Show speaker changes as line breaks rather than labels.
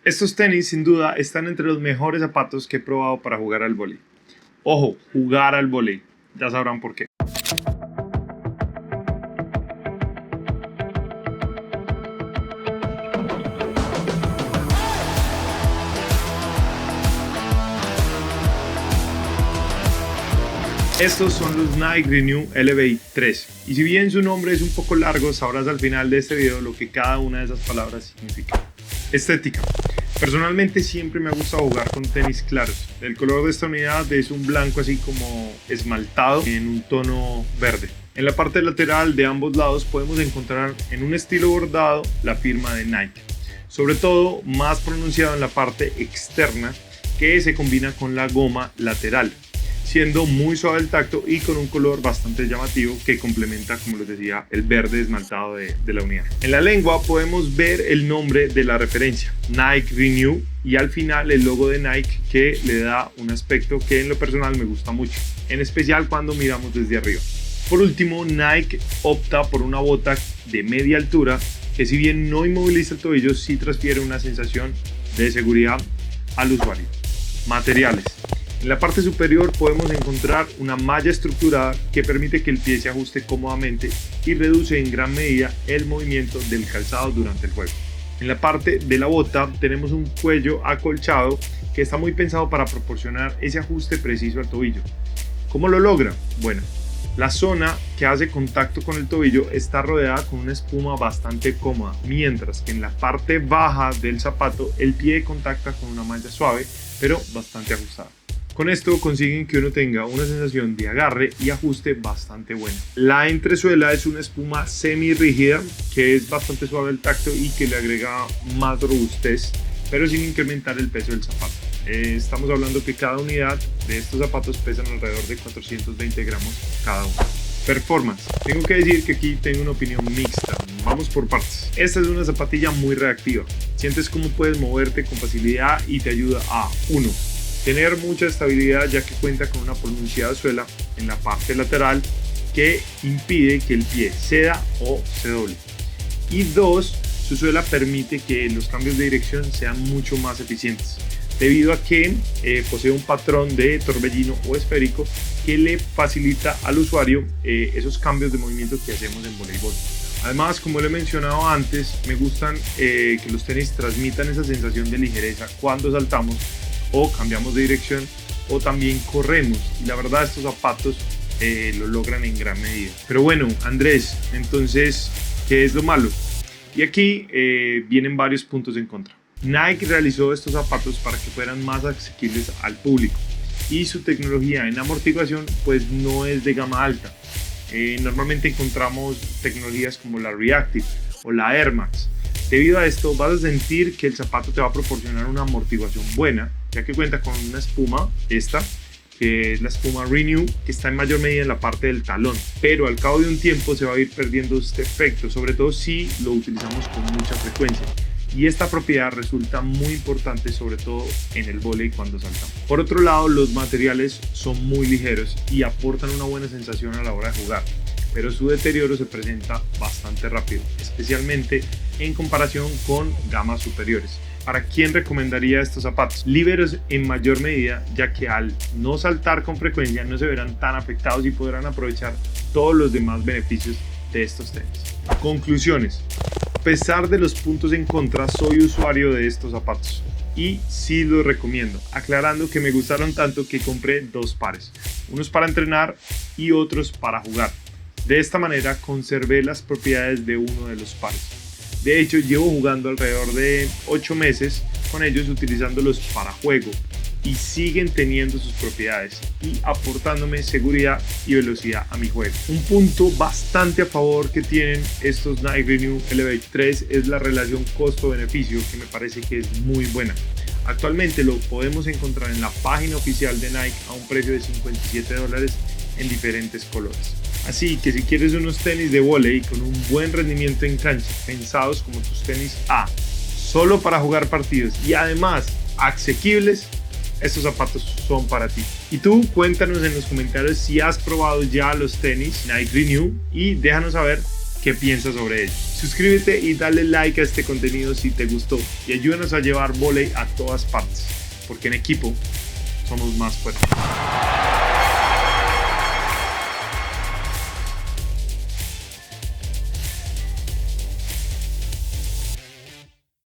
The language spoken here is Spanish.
Estos tenis sin duda están entre los mejores zapatos que he probado para jugar al vóley. Ojo, jugar al vóley, ya sabrán por qué. Estos son los Nike Renew Elevate 3 y si bien su nombre es un poco largo, sabrás al final de este video lo que cada una de esas palabras significa. Estética. Personalmente siempre me ha gustado jugar con tenis claros. El color de esta unidad es un blanco así como esmaltado en un tono verde. En la parte lateral de ambos lados podemos encontrar en un estilo bordado la firma de Nike. Sobre todo más pronunciado en la parte externa que se combina con la goma lateral, siendo muy suave el tacto y con un color bastante llamativo que complementa, como les decía, el verde esmaltado de la unidad. En la lengua podemos ver el nombre de la referencia, Nike Renew, y al final el logo de Nike, que le da un aspecto que en lo personal me gusta mucho, en especial cuando miramos desde arriba. Por último, Nike opta por una bota de media altura que, si bien no inmoviliza el tobillo, sí transfiere una sensación de seguridad al usuario. Materiales. En la parte superior podemos encontrar una malla estructurada que permite que el pie se ajuste cómodamente y reduce en gran medida el movimiento del calzado durante el juego. En la parte de la bota tenemos un cuello acolchado que está muy pensado para proporcionar ese ajuste preciso al tobillo. ¿Cómo lo logra? Bueno, la zona que hace contacto con el tobillo está rodeada con una espuma bastante cómoda, mientras que en la parte baja del zapato el pie contacta con una malla suave pero bastante ajustada. Con esto consiguen que uno tenga una sensación de agarre y ajuste bastante buena. La entresuela es una espuma semi-rígida que es bastante suave al tacto y que le agrega más robustez, pero sin incrementar el peso del zapato. Estamos hablando que cada unidad de estos zapatos pesan alrededor de 420 gramos cada uno. Performance. Tengo que decir que aquí tengo una opinión mixta. Vamos por partes. Esta es una zapatilla muy reactiva. Sientes cómo puedes moverte con facilidad y te ayuda a 1. Tener mucha estabilidad, ya que cuenta con una pronunciada suela en la parte lateral que impide que el pie ceda o se doble. Y 2, su suela permite que los cambios de dirección sean mucho más eficientes, debido a que posee un patrón de torbellino o esférico que le facilita al usuario esos cambios de movimiento que hacemos en voleibol. Además, como le he mencionado antes, me gustan que los tenis transmitan esa sensación de ligereza cuando saltamos o cambiamos de dirección o también corremos, y la verdad estos zapatos lo logran en gran medida. Pero bueno, Andrés, entonces, ¿qué es lo malo? Y aquí vienen varios puntos en contra. Nike realizó estos zapatos para que fueran más asequibles al público y su tecnología en amortiguación pues no es de gama alta. Normalmente encontramos tecnologías como la Reactive o la Air Max. Debido a esto vas a sentir que el zapato te va a proporcionar una amortiguación buena, ya que cuenta con una espuma, esta, que es la espuma Renew, que está en mayor medida en la parte del talón, pero al cabo de un tiempo se va a ir perdiendo este efecto, sobre todo si lo utilizamos con mucha frecuencia. Y esta propiedad resulta muy importante, sobre todo en el vóley cuando saltamos. Por otro lado, los materiales son muy ligeros y aportan una buena sensación a la hora de jugar, pero su deterioro se presenta bastante rápido, especialmente en comparación con gamas superiores. ¿Para quién recomendaría estos zapatos? Líberos en mayor medida, ya que al no saltar con frecuencia no se verán tan afectados y podrán aprovechar todos los demás beneficios de estos tenis. Conclusiones. A pesar de los puntos en contra, soy usuario de estos zapatos y sí los recomiendo, aclarando que me gustaron tanto que compré 2 pares, unos para entrenar y otros para jugar. De esta manera conservé las propiedades de uno de los pares. De hecho, llevo jugando alrededor de 8 meses con ellos, utilizándolos para juego, y siguen teniendo sus propiedades y aportándome seguridad y velocidad a mi juego. Un punto bastante a favor que tienen estos Nike Renew Elevate 3 es la relación costo-beneficio, que me parece que es muy buena. Actualmente lo podemos encontrar en la página oficial de Nike a un precio de $57 en diferentes colores. Así que si quieres unos tenis de vóley con un buen rendimiento en cancha, pensados como tus tenis A, solo para jugar partidos y además asequibles, estos zapatos son para ti. Y tú cuéntanos en los comentarios si has probado ya los tenis Nike Renew y déjanos saber qué piensas sobre ello. Suscríbete y dale like a este contenido si te gustó y ayúdanos a llevar vóley a todas partes, porque en equipo somos más fuertes.